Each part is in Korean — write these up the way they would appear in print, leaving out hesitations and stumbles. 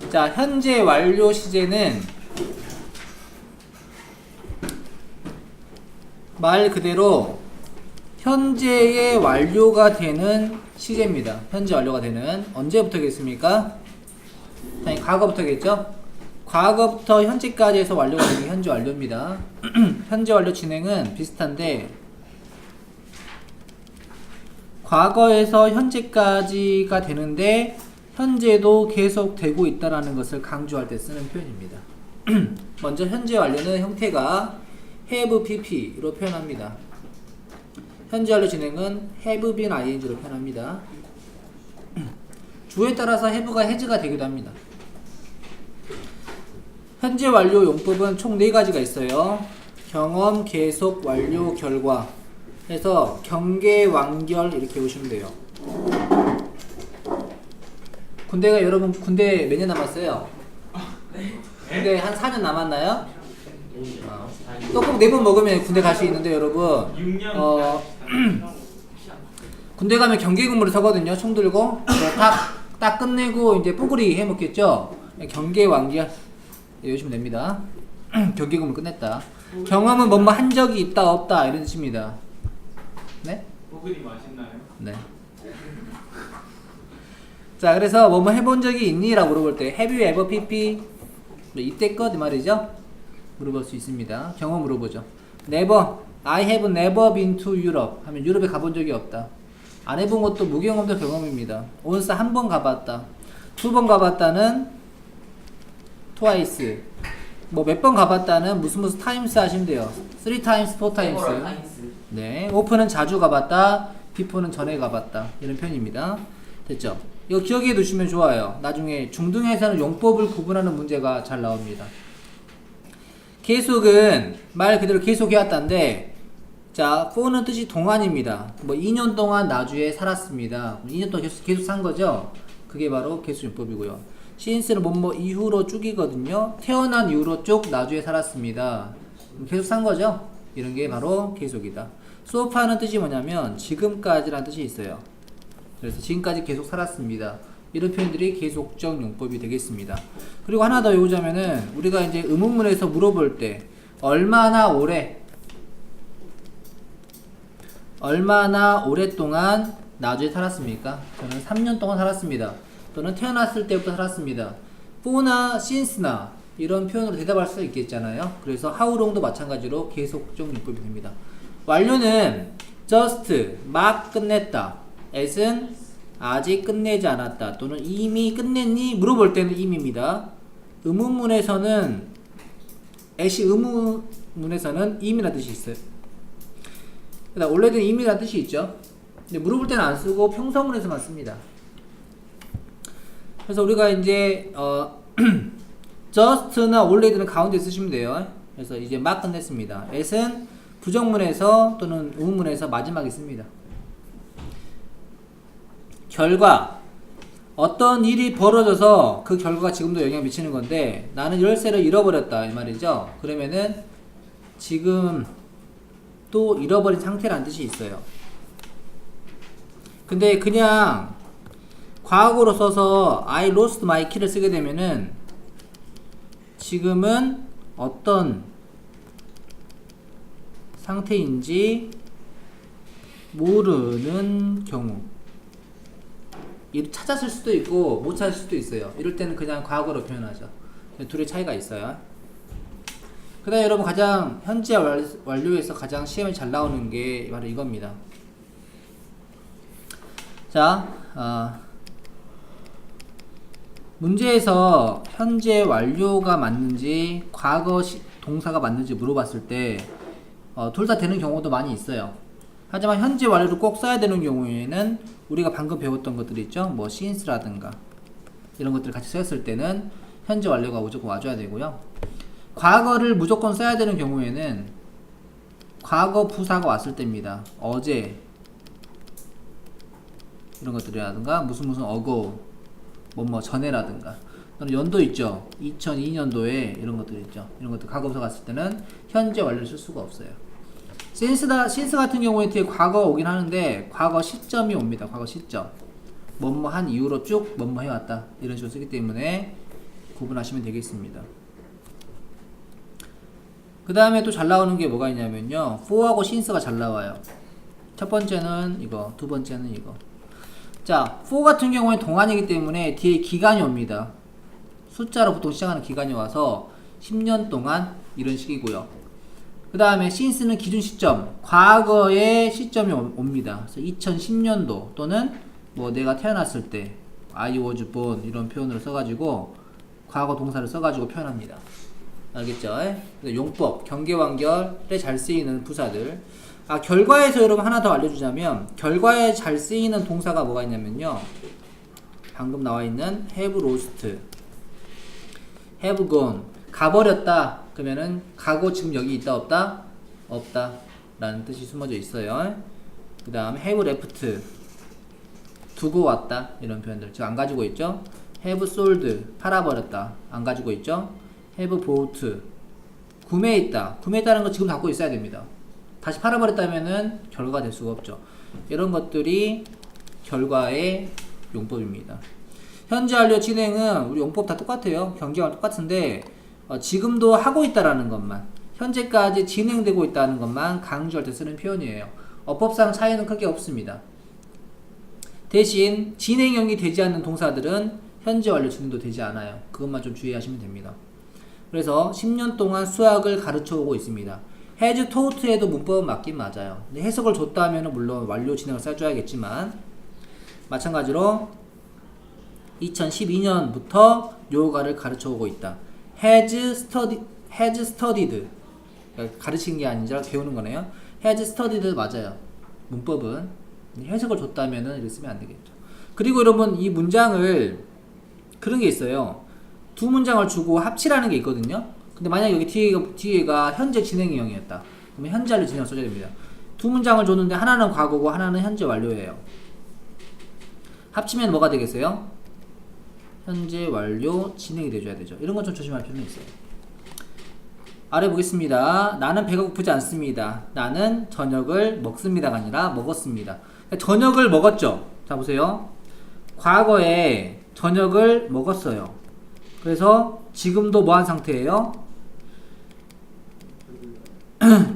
자, 현재 완료 시제는 말 그대로 현재의 완료가 되는 시제입니다. 현재 완료가 되는 언제부터겠습니까? 당연히 과거부터겠죠? 과거부터 현재까지 해서 완료가 되는 게 현재 완료입니다. 현재 완료 진행은 비슷한데 과거에서 현재까지가 되는데 현재도 계속 되고 있다는 것을 강조할 때 쓰는 표현입니다. 먼저 현재 완료는 형태가 have pp로 표현합니다. 현재 완료 진행은 have been ing로 표현합니다. 주어에 따라서 have가 has가 되기도 합니다. 현재 완료 용법은 총 4가지가 있어요. 경험, 계속, 완료, 결과 해서 경계, 완결 이렇게 보시면 돼요. 군대가 여러분 군대 몇 년 남았어요? 군대 한 4년 남았나요? 떡국 4번 먹으면 군대 갈 수 있는데 여러분 6년 군대 가면 경계 근무를 서거든요. 총 들고 딱 끝내고 이제 뽀글이 해 먹겠죠. 경계 완결 이러시면 됩니다. 경계 근무 끝냈다. 경험은 뭐뭐 한 적이 있다 없다 이런 뜻입니다. 네? 뽀글이 맛있나요? 네. 자, 그래서 뭐뭐 해본 적이 있니? 라고 물어볼 때 Have you ever pp? 이때껏 이 말이죠. 물어볼 수 있습니다. 경험 물어보죠. Never. I have never been to Europe. 하면 유럽에 가본 적이 없다. 안 해본 것도 무경험도 경험입니다. once 한 번 가봤다. 2번 가봤다는 twice. 뭐 몇 번 가봤다는 무슨 times 하시면 돼요. 3 times, 4 times. 네. open은 자주 가봤다. before는 전에 가봤다. 이런 표현입니다. 됐죠? 이거 기억해 두시면 좋아요. 나중에 중등에서는 용법을 구분하는 문제가 잘 나옵니다. 계속은 말 그대로 계속해왔다인데 자, for는 뜻이 동안입니다. 뭐 2년 동안 나주에 살았습니다. 2년 동안 계속 산 거죠? 그게 바로 계속 용법이고요. since는 뭐뭐 이후로 쭉이거든요. 태어난 이후로 쭉 나주에 살았습니다. 계속 산 거죠? 이런 게 바로 계속이다. so far는 뜻이 뭐냐면 지금까지라는 뜻이 있어요. 그래서 지금까지 계속 살았습니다. 이런 표현들이 계속적 용법이 되겠습니다. 그리고 하나 더 외우자면은 우리가 이제 의문문에서 물어볼 때 얼마나 오랫동안 나주에 살았습니까? 저는 3년 동안 살았습니다. 또는 태어났을 때부터 살았습니다. for나 since나 이런 표현으로 대답할 수 있겠잖아요. 그래서 how long도 마찬가지로 계속적 용법이 됩니다. 완료는 just 막 끝냈다. as은 아직 끝내지 않았다 또는 이미 끝냈니? 물어볼 때는 이미입니다. 의문문에서는 as이 의문문에서는 이미라는 뜻이 있어요. 그다음 원래는 이미라는 뜻이 있죠. 근데 물어볼 때는 안 쓰고 평서문에서만 씁니다. 그래서 우리가 이제 just나 already는 가운데 쓰시면 돼요. 그래서 이제 막 끝냈습니다. as은 부정문에서 또는 의문문에서 마지막에 씁니다. 결과 어떤 일이 벌어져서 그 결과가 지금도 영향을 미치는 건데 나는 열쇠를 잃어버렸다 이 말이죠. 그러면은 지금 또 잃어버린 상태라는 뜻이 있어요. 근데 그냥 과거로 써서 I lost my key를 쓰게 되면은 지금은 어떤 상태인지 모르는 경우 찾았을 수도 있고 못 찾을 수도 있어요. 이럴 때는 그냥 과거로 표현하죠. 둘의 차이가 있어요. 그 다음에 여러분 가장 현재 완료에서 가장 시험에 잘 나오는 게 바로 이겁니다. 자, 문제에서 현재 완료가 맞는지 과거 동사가 맞는지 물어봤을 때 둘 다 되는 경우도 많이 있어요. 하지만 현재 완료를 꼭 써야 되는 경우에는 우리가 방금 배웠던 것들 있죠? 뭐 since라든가 이런 것들을 같이 쓰였을 때는 현재 완료가 무조건 와줘야 되고요. 과거를 무조건 써야 되는 경우에는 과거 부사가 왔을 때입니다. 어제 이런 것들이라든가 무슨 ago 뭐 전에라든가 또는 연도 있죠. 2002년도에 이런 것들 있죠. 이런 것들 과거 부사 갔을 때는 현재 완료를 쓸 수가 없어요. since 같은 경우에 뒤에 과거가 오긴 하는데 과거 시점이 옵니다. 과거 시점 뭐뭐 한 이후로 쭉 뭐뭐 해왔다 이런 식으로 쓰기 때문에 구분하시면 되겠습니다. 그 다음에 또 잘 나오는 게 뭐가 있냐면요, for하고 since가 잘 나와요. 첫 번째는 이거, 두 번째는 이거. 자, for 같은 경우에 동안이기 때문에 뒤에 기간이 옵니다. 숫자로 보통 시작하는 기간이 와서 10년 동안 이런 식이고요. 그 다음에 since는 기준 시점, 과거의 시점이 옵니다. 그래서 2010년도 또는 뭐 내가 태어났을 때 I was born 이런 표현으로 써가지고 과거 동사를 써가지고 표현합니다. 알겠죠? 용법, 경계완결에 잘 쓰이는 부사들. 결과에서 여러분 하나 더 알려주자면, 결과에 잘 쓰이는 동사가 뭐가 있냐면요, 방금 나와 있는 have lost, have gone, 가버렸다. 그러면은 가고 지금 여기 있다 없다? 없다 라는 뜻이 숨어져 있어요. 그 다음 have left, 두고 왔다. 이런 표현들 지금 안 가지고 있죠. have sold, 팔아버렸다. 안 가지고 있죠. have bought, 구매했다. 구매했다는 거 지금 갖고 있어야 됩니다. 다시 팔아버렸다면은 결과가 될 수가 없죠. 이런 것들이 결과의 용법입니다. 현재 완료 진행은 우리 용법 다 똑같아요. 경계와 똑같은데 지금도 하고 있다라는 것만, 현재까지 진행되고 있다는 것만 강조할 때 쓰는 표현이에요. 어법상 차이는 크게 없습니다. 대신 진행형이 되지 않는 동사들은 현재 완료 진행도 되지 않아요. 그것만 좀 주의하시면 됩니다. 그래서 10년 동안 수학을 가르쳐 오고 있습니다. has taught에도 문법은 맞긴 맞아요. 근데 해석을 줬다면 물론 완료 진행을 써줘야겠지만, 마찬가지로 2012년부터 요가를 가르쳐 오고 있다. has studied, 그러니까 가르치는 게 아니라 배우는 거네요. has studied 맞아요. 문법은. 해석을 줬다면 이렇게 쓰면 안 되겠죠. 그리고 여러분, 이 문장을 그런 게 있어요. 두 문장을 주고 합치라는 게 있거든요. 근데 만약 여기 뒤에가 현재 진행형이었다. 그러면 현재 완료 진행을 써줘야 됩니다. 두 문장을 줬는데 하나는 과거고 하나는 현재 완료예요. 합치면 뭐가 되겠어요? 현재 완료 진행이 돼줘야 되죠. 이런 건 좀 조심할 필요는 있어요. 아래 보겠습니다. 나는 배가 고프지 않습니다. 나는 저녁을 먹습니다가 아니라 먹었습니다. 그러니까 저녁을 먹었죠. 자 보세요. 과거에 저녁을 먹었어요. 그래서 지금도 뭐한 상태예요?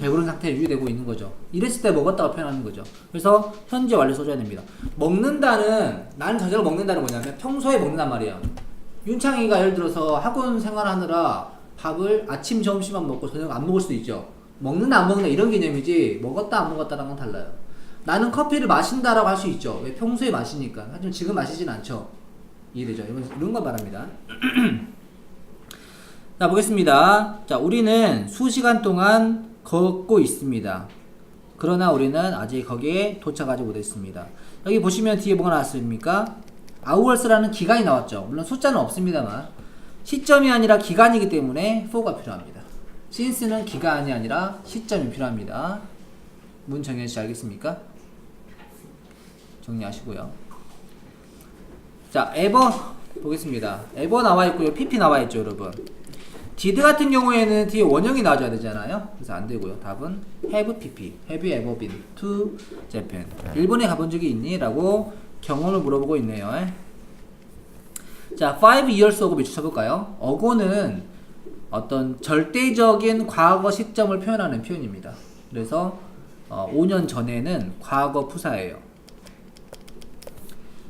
배부른 상태에 유지되고 있는 거죠. 이랬을 때 먹었다고 표현하는 거죠. 그래서 현재 완료 써줘야 됩니다. 먹는다는, 나는 저녁을 먹는다는 뭐냐면 평소에 먹는단 말이에요. 윤창이가 예를 들어서 학원 생활하느라 밥을 아침 점심만 먹고 저녁 안 먹을 수도 있죠. 먹는다 안 먹는다 이런 개념이지 먹었다 안 먹었다랑 건 달라요. 나는 커피를 마신다라고 할 수 있죠. 왜? 평소에 마시니까. 하지만 지금 마시진 않죠. 이해되죠? 이런 거 말합니다. 자 보겠습니다. 자, 우리는 수시간 동안 걷고 있습니다. 그러나 우리는 아직 거기에 도착하지 못했습니다. 여기 보시면 뒤에 뭐가 나왔습니까? hours라는 기간이 나왔죠. 물론 숫자는 없습니다만 시점이 아니라 기간이기 때문에 for가 필요합니다. since는 기간이 아니라 시점이 필요합니다. 문 정현씨 알겠습니까? 정리하시고요. 자, ever 보겠습니다. ever 나와 있고요. pp 나와 있죠, 여러분. did 같은 경우에는 뒤에 원형이 나와줘야 되잖아요. 그래서 안 되고요. 답은 have pp. Have you ever been to Japan? 일본에 가본 적이 있니? 라고 경험을 물어보고 있네요. 자, 5 years ago 밑줄 쳐볼까요? ago는 어떤 절대적인 과거 시점을 표현하는 표현입니다. 그래서 5년 전에는 과거 부사예요.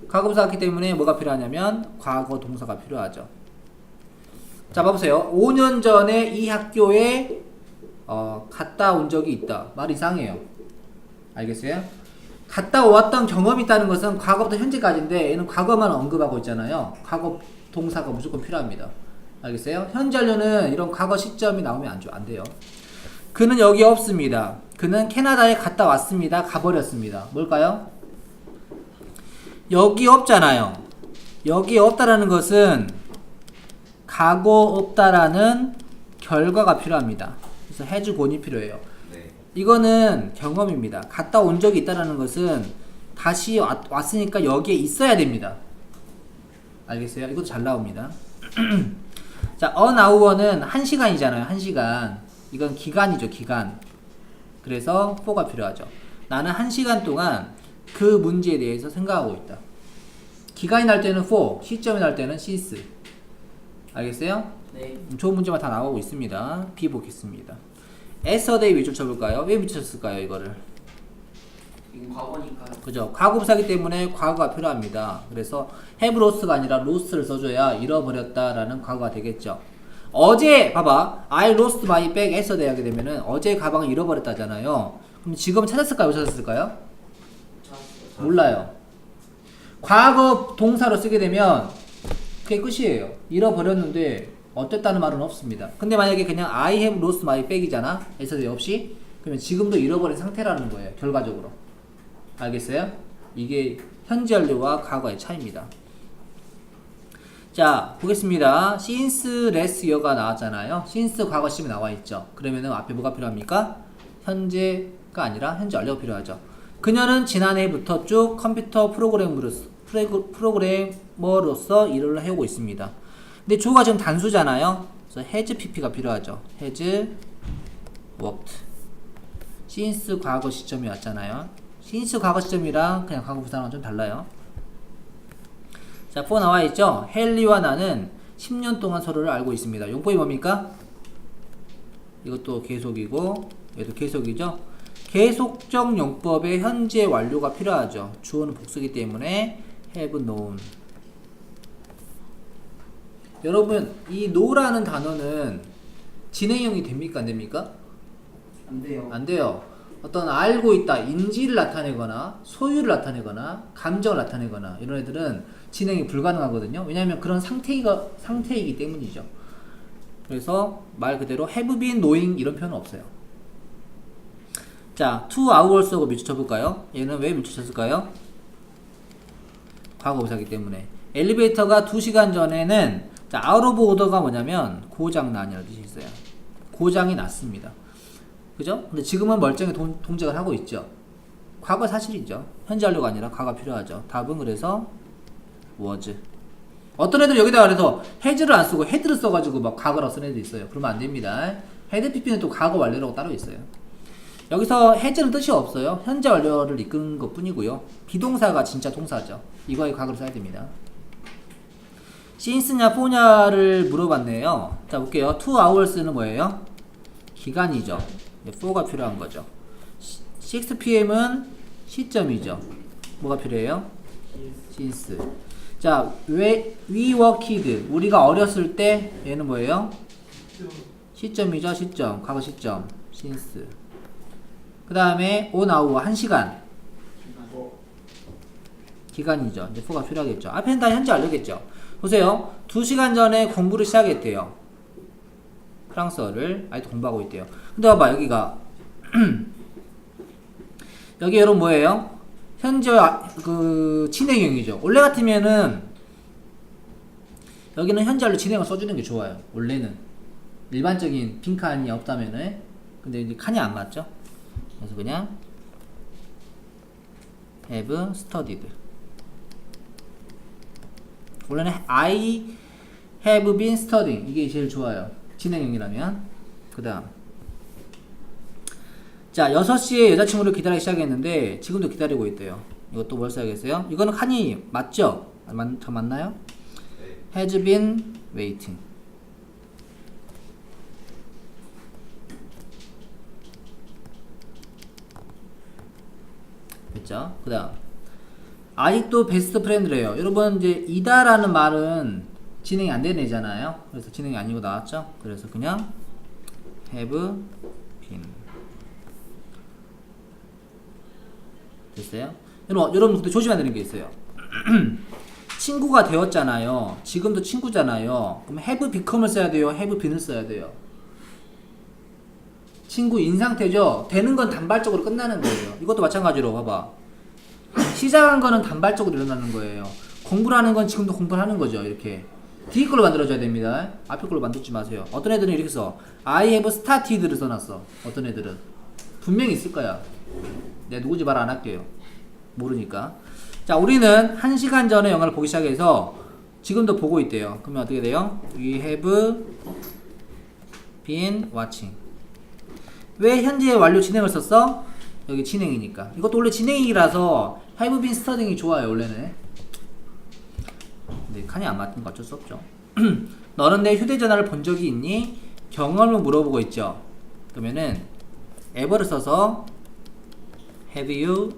과거 부사였기 때문에 뭐가 필요하냐면 과거 동사가 필요하죠. 자, 봐보세요. 5년 전에 이 학교에 갔다 온 적이 있다. 말 이상해요. 알겠어요? 갔다 왔던 경험이 있다는 것은 과거부터 현재까지인데 얘는 과거만 언급하고 있잖아요. 과거 동사가 무조건 필요합니다. 알겠어요? 현재 완료는 이런 과거 시점이 나오면 안 돼요. 그는 여기 없습니다. 그는 캐나다에 갔다 왔습니다. 가버렸습니다. 뭘까요? 여기 없잖아요. 여기 없다라는 것은 가고 없다라는 결과가 필요합니다. 그래서 has gone이 필요해요. 네. 이거는 경험입니다. 갔다 온 적이 있다라는 것은 다시 왔으니까 여기에 있어야 됩니다. 알겠어요? 이것도 잘 나옵니다. 자, an hour는 1시간이잖아요. 1시간. 이건 기간이죠. 기간. 그래서 for가 필요하죠. 나는 1시간 동안 그 문제에 대해서 생각하고 있다. 기간이 날 때는 for, 시점이 날 때는 since. 알겠어요? 네. 좋은 문제만 다 나오고 있습니다. B 보겠습니다. yesterday 밑줄 쳐볼까요? 왜 밑줄 쳤을까요 이거를? 이건 과거니까요. 그죠? 과거부사기 때문에 과거가 필요합니다. 그래서 have lost가 아니라 lost를 써줘야 잃어버렸다라는 과거가 되겠죠. 어제 봐봐, I lost my bag yesterday 하게 되면은 어제 가방을 잃어버렸다잖아요. 그럼 지금 찾았을까요? 못 찾았을까요? 찾았어요. 몰라요. 과거 동사로 쓰게 되면 그게 끝이에요. 잃어버렸는데 어땠다는 말은 없습니다. 근데 만약에 그냥 I have lost my bag이잖아. yesterday 없이. 그러면 지금도 잃어버린 상태라는 거예요. 결과적으로. 알겠어요? 이게 현재 완료와 과거의 차이입니다. 자, 보겠습니다. since last year가 나왔잖아요. since 과거 시험에 나와 있죠. 그러면은 앞에 뭐가 필요합니까? 현재가 아니라 현재 완료가 필요하죠. 그녀는 지난해부터 쭉 컴퓨터 프로그래머로서 일을 해오고 있습니다. 근데 주어가 지금 단수잖아요. 그래서 has pp가 필요하죠. has worked. since 과거 시점이 왔잖아요. since 과거 시점이랑 그냥 과거 부사랑 좀 달라요. 자, 4 나와 있죠? 헨리와 나는 10년 동안 서로를 알고 있습니다. 용법이 뭡니까? 이것도 계속이고 얘도 계속이죠? 계속적 용법에 현재 완료가 필요하죠. 주어는 복수이기 때문에 have known. 여러분, 이 know라는 단어는 진행형이 됩니까? 안 됩니까? 안 돼요. 안 돼요. 어떤 알고 있다, 인지를 나타내거나 소유를 나타내거나 감정을 나타내거나 이런 애들은 진행이 불가능하거든요. 왜냐하면 그런 상태이기 때문이죠. 그래서 말 그대로 have been knowing 이런 표현은 없어요. 자, 2 hours하고 밑줄 쳐볼까요? 얘는 왜 밑줄 쳤을까요? 과거부사기 때문에. 엘리베이터가 2시간 전에는 자, out of order가 뭐냐면 고장난이라는 뜻이 있어요. 고장이 났습니다. 그죠? 근데 지금은 멀쩡히 동작을 하고 있죠. 과거 사실이죠. 현재 완료가 아니라 과거가 필요하죠. 답은 그래서 was. 어떤 애들 여기다가 그래서 has를 안 쓰고 had를 써가지고 막 과거라고 쓰는 애들 있어요. 그러면 안 됩니다. had pp는 또 과거 완료라고 따로 있어요. 여기서 has는 뜻이 없어요. 현재 완료를 이끄는 것 뿐이고요. 비동사가 진짜 동사죠. 이거에 과거를 써야 됩니다. since냐 for냐를 물어봤네요. 자, 볼게요. 2 hours는 뭐예요? 기간이죠. 4가 필요한 거죠. 6pm은 시점이죠. 뭐가 필요해요? since. 자, we were kid. 우리가 어렸을 때 얘는 뭐예요? 시점이죠. 시점. 과거 시점. since. 그 다음에 on hour. 1시간. 기간이죠. 이제 4가 필요하겠죠. 앞에는 다 현재 완료겠죠. 보세요. 2시간 전에 공부를 시작했대요. 프랑스어를 아직도 공부하고 있대요. 근데 봐봐, 여기가 여기 여러분 뭐예요? 현재 그 진행형이죠. 원래 같으면은 여기는 현재 완료 진행을 써주는 게 좋아요. 원래는 일반적인 빈 칸이 없다면은. 근데 이제 칸이 안 맞죠? 그래서 그냥 have studied. 원래는 I have been studying. 이게 제일 좋아요. 진행형이라면. 그 다음. 자, 6시에 여자친구를 기다리기 시작했는데 지금도 기다리고 있대요. 이것도 뭘 써야겠어요? 이거는 칸이 맞죠? 저 맞나요? 네. has been waiting. 됐죠? 그 다음. 아직도 베스트 프렌드래요. 여러분, 이제 이다라는 말은 진행이 안 되는 애잖아요. 그래서 진행이 아니고 나왔죠? 그래서 그냥 have been. 됐어요? 여러분 근데 조심해야 되는 게 있어요. 친구가 되었잖아요. 지금도 친구잖아요. 그럼 have become을 써야 돼요? have been을 써야 돼요? 친구인 상태죠? 되는 건 단발적으로 끝나는 거예요. 이것도 마찬가지로 봐봐. 시작한 거는 단발적으로 일어나는 거예요. 공부를 하는 건 지금도 공부를 하는 거죠. 이렇게 뒤에 걸로 만들어줘야 됩니다. 앞에 걸로 만들지 마세요. 어떤 애들은 이렇게 써. I have started를 써놨어. 어떤 애들은 분명히 있을 거야. 내가 누구지 말 안 할게요. 모르니까. 자, 우리는 1시간 전에 영화를 보기 시작해서 지금도 보고 있대요. 그러면 어떻게 돼요? We have been watching. 왜 현재 완료 진행을 썼어? 여기 진행이니까. 이것도 원래 진행이라서 have been studying이 좋아요. 원래는. 근데 칸이 안 맞는 거 어쩔 수 없죠. 너는 내 휴대전화를 본 적이 있니? 경험을 물어보고 있죠. 그러면은 ever를 써서 have you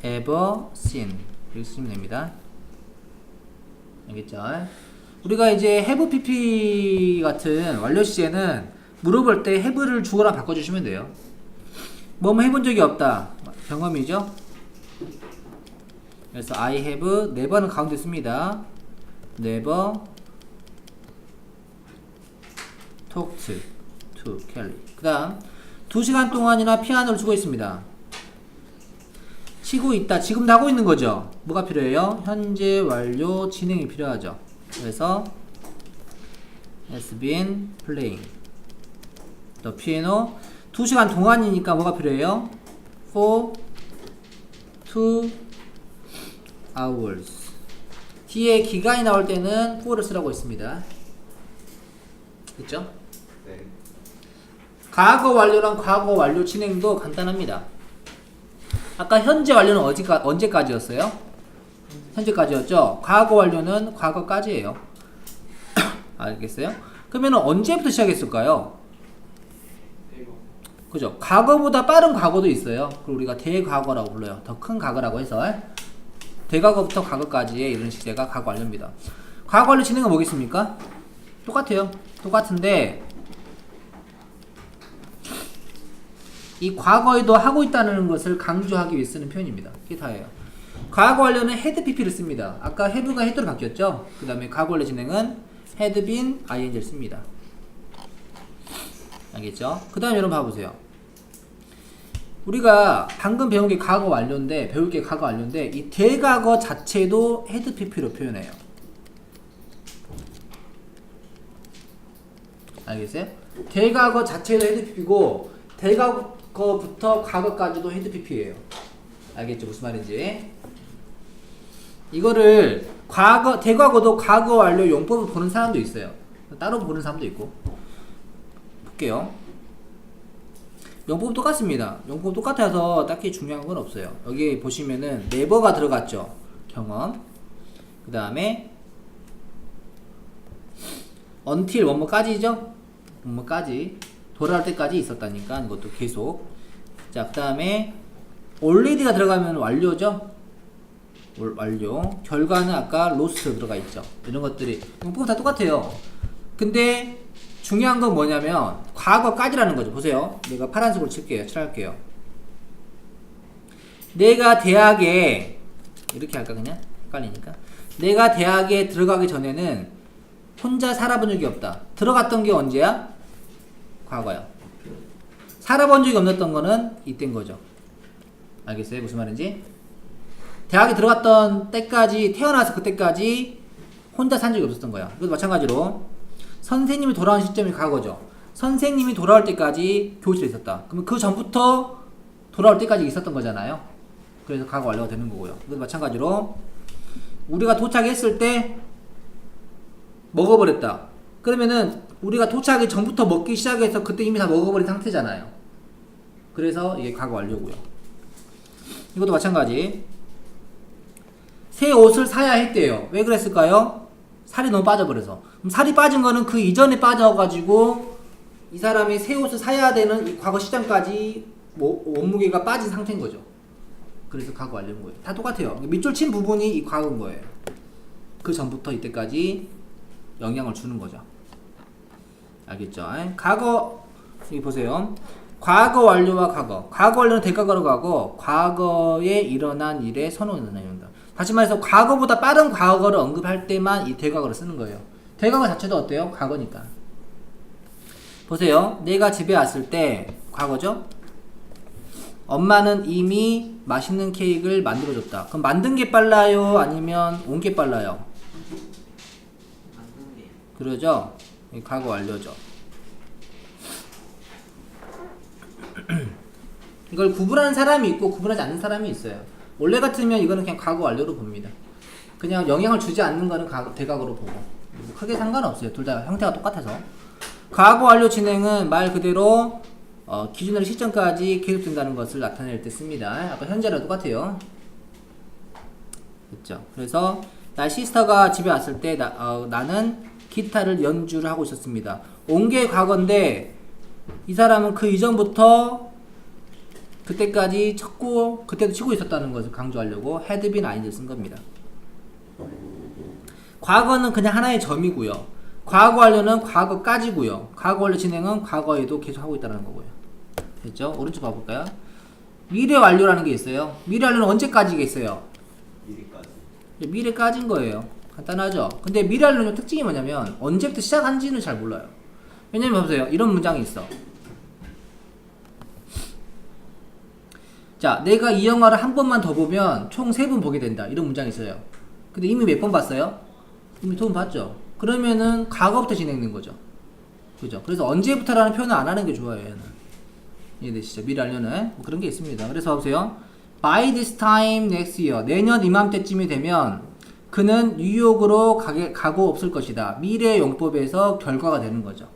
ever seen 이렇게 쓰시면 됩니다. 알겠죠? 우리가 이제 have pp 같은 완료 시제는 물어볼 때 have를 주어랑 바꿔주시면 돼요. 뭐뭐 해본 적이 없다. 경험이죠? 그래서 I have never는 가운데 씁니다. never talked to Kelly. 그 다음 2시간 동안이나 피아노를 치고 있습니다. 치고 있다. 지금도 하고 있는 거죠. 뭐가 필요해요? 현재 완료 진행이 필요하죠. 그래서 has been playing the piano. 2시간 동안이니까 뭐가 필요해요? for 2 hours. 뒤에 기간이 나올 때는 for를 쓰라고 했습니다. 됐죠? 네. 과거 완료랑 과거 완료 진행도 간단합니다. 아까 현재 완료는 언제까지였어요? 현재까지였죠? 과거 완료는 과거까지예요. 알겠어요? 그러면 언제부터 시작했을까요? 대거. 그죠? 과거보다 빠른 과거도 있어요. 그걸 우리가 대과거라고 불러요. 더 큰 과거라고 해서 대과거부터 과거까지의 이런 시제가 과거 완료입니다. 과거 완료 진행은 뭐겠습니까? 똑같아요. 똑같은데 이 과거에도 하고 있다는 것을 강조하기 위해 쓰는 표현입니다. 이게 다예요. 과거 완료는 had pp를 씁니다. 아까 have가 had로 바뀌었죠? 그 다음에 과거 완료 진행은 had been ing를 씁니다. 알겠죠? 그 다음에 여러분 봐보세요. 우리가 방금 배운 게 과거 완료인데, 배울 게 과거 완료인데, 이 대과거 자체도 had pp로 표현해요. 알겠어요? 대과거 자체도 had pp고, 대과거부터 과거까지도 had pp예요. 알겠죠? 무슨 말인지. 이거를 대과거도 과거 완료 용법을 보는 사람도 있어요. 따로 보는 사람도 있고. 볼게요. 용법 똑같습니다. 용법 똑같아서 딱히 중요한 건 없어요. 여기 보시면은 never가 들어갔죠. 경험. 그 다음에 until 뭐뭐까지죠. 뭐뭐까지 돌아올 때까지 있었다니까 이것도 계속. 자, 그 다음에 already가 들어가면 완료죠. 완료. 결과는 아까 lost 들어가 있죠. 이런 것들이 용법은 다 똑같아요. 근데 중요한 건 뭐냐면 과거까지라는 거죠. 보세요. 내가 파란색으로 칠게요. 칠할게요. 내가 대학에 이렇게 할까 그냥? 헷갈리니까. 내가 대학에 들어가기 전에는 혼자 살아본 적이 없다. 들어갔던 게 언제야? 과거야. 살아본 적이 없었던 거는 이때인 거죠. 알겠어요? 무슨 말인지? 대학에 들어갔던 때까지, 태어나서 그때까지 혼자 산 적이 없었던 거야. 이것도 마찬가지로 선생님이 돌아온 시점이 과거죠. 선생님이 돌아올 때까지 교실에 있었다. 그러면 그 전부터 돌아올 때까지 있었던 거잖아요. 그래서 과거 완료가 되는 거고요. 이것도 마찬가지로 우리가 도착했을 때 먹어버렸다. 그러면은 우리가 도착하기 전부터 먹기 시작해서 그때 이미 다 먹어버린 상태잖아요. 그래서 이게 과거 완료고요. 이것도 마찬가지. 새 옷을 사야 했대요. 왜 그랬을까요? 살이 너무 빠져버려서. 그럼 살이 빠진 거는 그 이전에 빠져가지고 이 사람이 새 옷을 사야 되는 이 과거 시점까지 몸무게가 빠진 상태인 거죠. 그래서 과거 완료인 거예요. 다 똑같아요. 밑줄 친 부분이 이 과거인 거예요. 그 전부터 이때까지 영향을 주는 거죠. 알겠죠? 과거 여기 보세요. 과거 완료와 과거. 과거 완료는 대과거로 가고 과거에 일어난 일에 선언을 내는다. 다시 말해서 과거보다 빠른 과거를 언급할 때만 이 대과거를 쓰는 거예요. 대과거 자체도 어때요? 과거니까. 보세요. 내가 집에 왔을 때 과거죠? 엄마는 이미 맛있는 케이크를 만들어줬다. 그럼 만든 게 빨라요? 아니면 온 게 빨라요? 만든 게. 그러죠? 과거 완료죠. 이걸 구분하는 사람이 있고 구분하지 않는 사람이 있어요. 원래 같으면 이거는 그냥 과거 완료로 봅니다. 그냥 영향을 주지 않는 거는 대과거로 보고 크게 상관없어요. 둘 다 형태가 똑같아서. 과거 완료 진행은 말 그대로 기준으로 시점까지 계속된다는 것을 나타낼 때 씁니다. 아까 현재랑 똑같아요. 그렇죠? 그래서 나 시스터가 집에 왔을 때 나는 기타를 연주를 하고 있었습니다. 온 게 과거인데 이 사람은 그 이전부터 그때까지 쳤고 그때도 치고 있었다는 것을 강조하려고 had been ing를 쓴 겁니다. 과거는 그냥 하나의 점이고요. 과거 완료는 과거까지고요. 과거 완료 진행은 과거에도 계속 하고 있다는 거고요. 됐죠? 오른쪽 봐볼까요? 미래 완료라는 게 있어요. 미래 완료는 언제까지가 있어요? 미리까지. 미래까지인 거예요. 간단하죠? 근데 미래 완료는 특징이 뭐냐면 언제부터 시작한지는 잘 몰라요. 왜냐면 보세요. 이런 문장이 있어. 자, 내가 이 영화를 한 번만 더 보면 총 3번 보게 된다. 이런 문장이 있어요. 근데 이미 몇 번 봤어요? 이미 2번 봤죠? 그러면은 과거부터 진행된 거죠. 그죠? 그래서 언제부터라는 표현을 안 하는 게 좋아요, 얘는. 이해되시죠? 미래 완료는 뭐 그런 게 있습니다. 그래서 보세요. By this time next year. 내년 이맘때쯤이 되면 그는 뉴욕으로 가고 없을 것이다. 미래 용법에서 결과가 되는 거죠.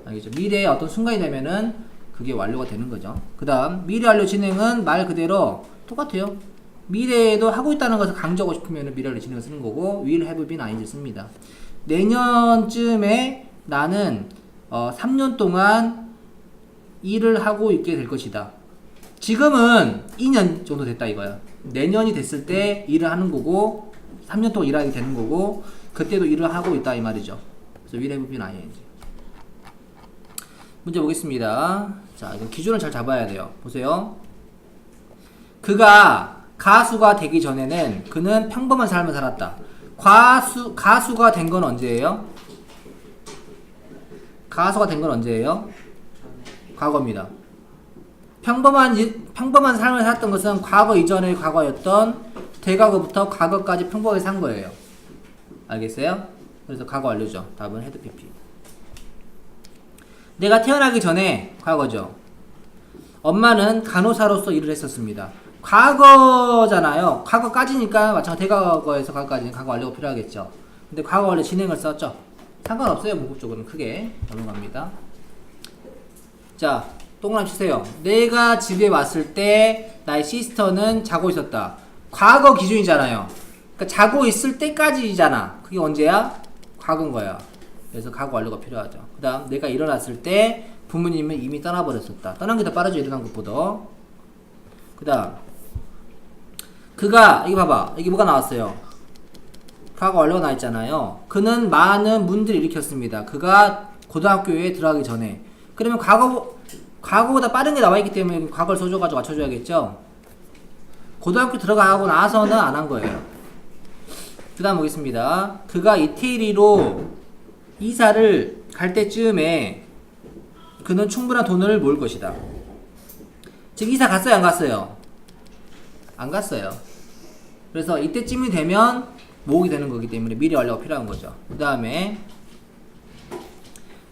알겠죠? 미래의 어떤 순간이 되면은 그게 완료가 되는 거죠. 그 다음 미래 완료 진행은 말 그대로 똑같아요. 미래에도 하고 있다는 것을 강조하고 싶으면 미래 완료 진행을 쓰는 거고 will have been ing를 씁니다. 내년쯤에 나는 3년 동안 일을 하고 있게 될 것이다. 지금은 2년 정도 됐다 이거야. 내년이 됐을 때 일을 하는 거고 3년 동안 일하게 되는 거고 그때도 일을 하고 있다 이 말이죠. 그래서 will have been ing. 문제 보겠습니다. 자, 이거 기준을 잘 잡아야 돼요. 보세요. 그가 가수가 되기 전에는 그는 평범한 삶을 살았다. 가수가 된 건 언제예요? 가수가 된 건 언제예요? 과거입니다. 평범한 삶을 살았던 것은 과거 이전의 과거였던 대과거부터 과거까지 평범하게 산 거예요. 알겠어요? 그래서 과거 완료죠. 답은 헤드 PP. 내가 태어나기 전에 과거죠. 엄마는 간호사로서 일을 했었습니다. 과거잖아요. 과거까지니까 마찬가지 대과거에서 과거까지는 과거 완료가 필요하겠죠. 근데 과거 완료 진행을 썼죠. 상관없어요. 문법적으로는 크게 넘어갑니다. 자, 동그라미 치세요. 내가 집에 왔을 때 나의 시스터는 자고 있었다. 과거 기준이잖아요. 그러니까 자고 있을 때까지잖아. 그게 언제야? 과거인 거야. 그래서 과거 완료가 필요하죠. 그 다음 내가 일어났을 때 부모님은 이미 떠나버렸었다. 떠난 게 더 빠르죠. 일어난 것보다. 그 다음 그가 이거 봐봐. 이게 뭐가 나왔어요? 과거 완료가 나있잖아요. 그는 많은 문제를 일으켰습니다. 그가 고등학교에 들어가기 전에. 그러면 과거보다 빠른 게 나와있기 때문에 과거를 써줘가지고 맞춰줘야겠죠. 고등학교 들어가고 나서는 안 한 거예요. 그 다음 보겠습니다. 그가 이태리로 이사를 갈 때쯤에 그는 충분한 돈을 모을 것이다. 즉 이사 갔어요 안 갔어요? 안 갔어요. 그래서 이때쯤이 되면 모으게 되는 거기 때문에 미래 완료가 필요한 거죠. 그 다음에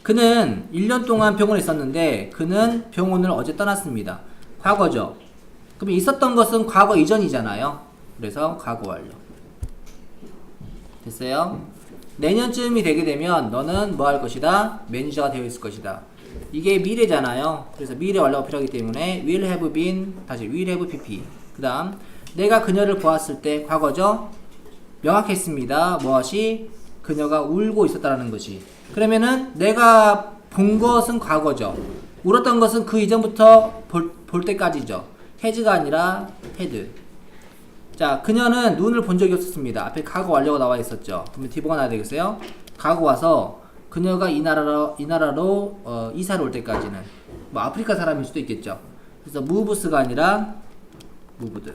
그는 1년 동안 병원에 있었는데 그는 병원을 어제 떠났습니다. 과거죠. 그럼 있었던 것은 과거 이전이잖아요. 그래서 과거 완료. 됐어요? 내년쯤이 되게 되면 너는 뭐 할 것이다? 매니저가 되어 있을 것이다. 이게 미래잖아요. 그래서 미래 완료가 필요하기 때문에 will have been, 다시 will have pp. 그 다음 내가 그녀를 보았을 때 과거죠. 명확했습니다. 무엇이? 그녀가 울고 있었다라는 것이. 그러면은 내가 본 것은 과거죠. 울었던 것은 그 이전부터 볼 때까지죠. has가 아니라 had. 자, 그녀는 눈을 본 적이 없었습니다. 앞에 과거 완료가 나와 있었죠. 그러면 뒤보가 나야 되겠어요? 과거 와서 그녀가 이 나라로 이사를 올 때까지는 뭐 아프리카 사람일 수도 있겠죠. 그래서 moves가 아니라 moved.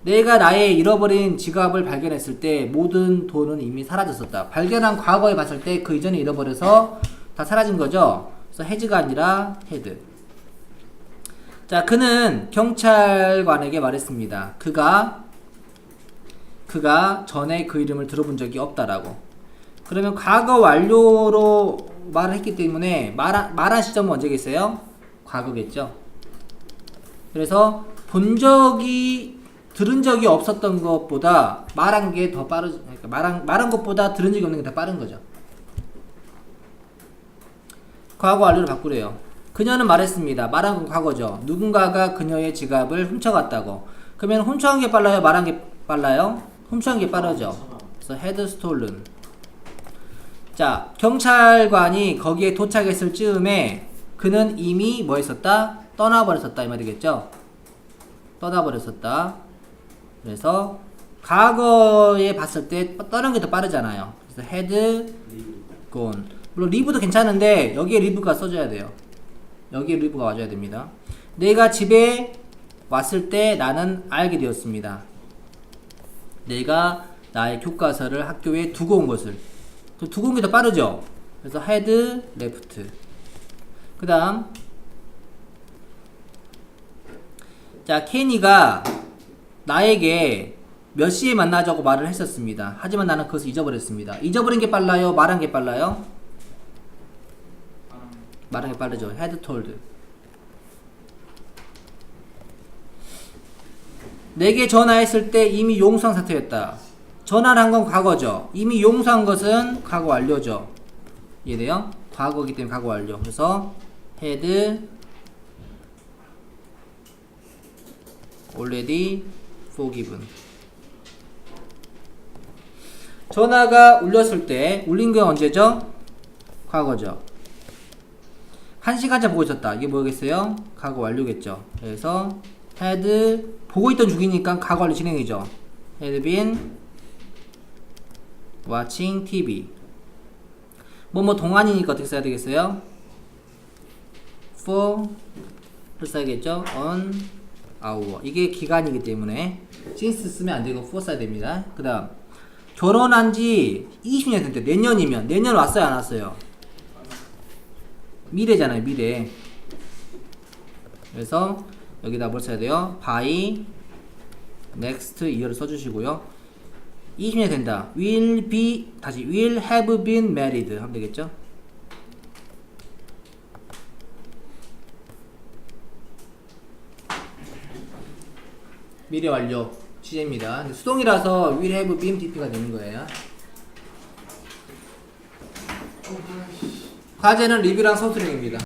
내가 나의 잃어버린 지갑을 발견했을 때 모든 돈은 이미 사라졌었다. 발견한 과거에 봤을 때 그 이전에 잃어버려서 다 사라진 거죠. 그래서 has가 아니라 had. 자, 그는 경찰관에게 말했습니다. 그가 전에 그 이름을 들어본 적이 없다라고. 그러면 과거 완료로 말을 했기 때문에 말한 시점은 언제겠어요? 과거겠죠. 그래서 들은 적이 없었던 것보다 말한 게 더 빠르죠. 그러니까 말한 것보다 들은 적이 없는 게 더 빠른 거죠. 과거 완료를 바꾸래요. 그녀는 말했습니다. 말한 건 과거죠. 누군가가 그녀의 지갑을 훔쳐갔다고. 그러면 훔쳐간 게 빨라요? 말한 게 빨라요? 훔쳐간 게 빠르죠. 그래서 had stolen. 자, 경찰관이 거기에 도착했을 즈음에 그는 이미 뭐 했었다? 떠나버렸었다 이 말이겠죠? 떠나버렸었다. 그래서 과거에 봤을 때 떠난 게 더 빠르잖아요. 그래서 had gone. 물론 live도 괜찮은데 여기에 live가 써줘야 돼요. 여기에 live가 와줘야 됩니다. 내가 집에 왔을 때 나는 알게 되었습니다. 내가 나의 교과서를 학교에 두고 온 것을. 두고 온 게 더 빠르죠? 그래서 had left. 그 다음 자, 케니가 나에게 몇 시에 만나자고 말을 했었습니다. 하지만 나는 그것을 잊어버렸습니다. 잊어버린 게 빨라요? 말한 게 빨라요? 말한 게 빠르죠. had told. 내게 전화했을 때 이미 용서한 사태였다. 전화를 한 건 과거죠. 이미 용서한 것은 과거 완료죠. 이해돼요? 과거이기 때문에 과거 완료. 그래서 had already forgiven. 전화가 울렸을 때 울린 게 언제죠? 과거죠. 1시간째 보고 있었다. 이게 뭐겠어요? 과거 완료겠죠. 그래서 had 보고 있던 중이니까 과거 완료 진행이죠. had been watching TV. 뭐뭐 동안이니까 어떻게 써야 되겠어요? for를 써야겠죠. on hour. 이게 기간이기 때문에 since 쓰면 안 되고 for 써야 됩니다. 그 다음 결혼한 지 20년 됐는데 내년이면 내년 왔어요 안 왔어요? 미래잖아요 미래. 그래서 여기다 뭘 써야 돼요? by next year를 써주시고요. 20년 된다. will be 다시 will have been married 하면 되겠죠? 미래 완료 취재입니다. 수동이라서 will have been DP가 되는 거예요. 과제는 리뷰랑 소스링입니다.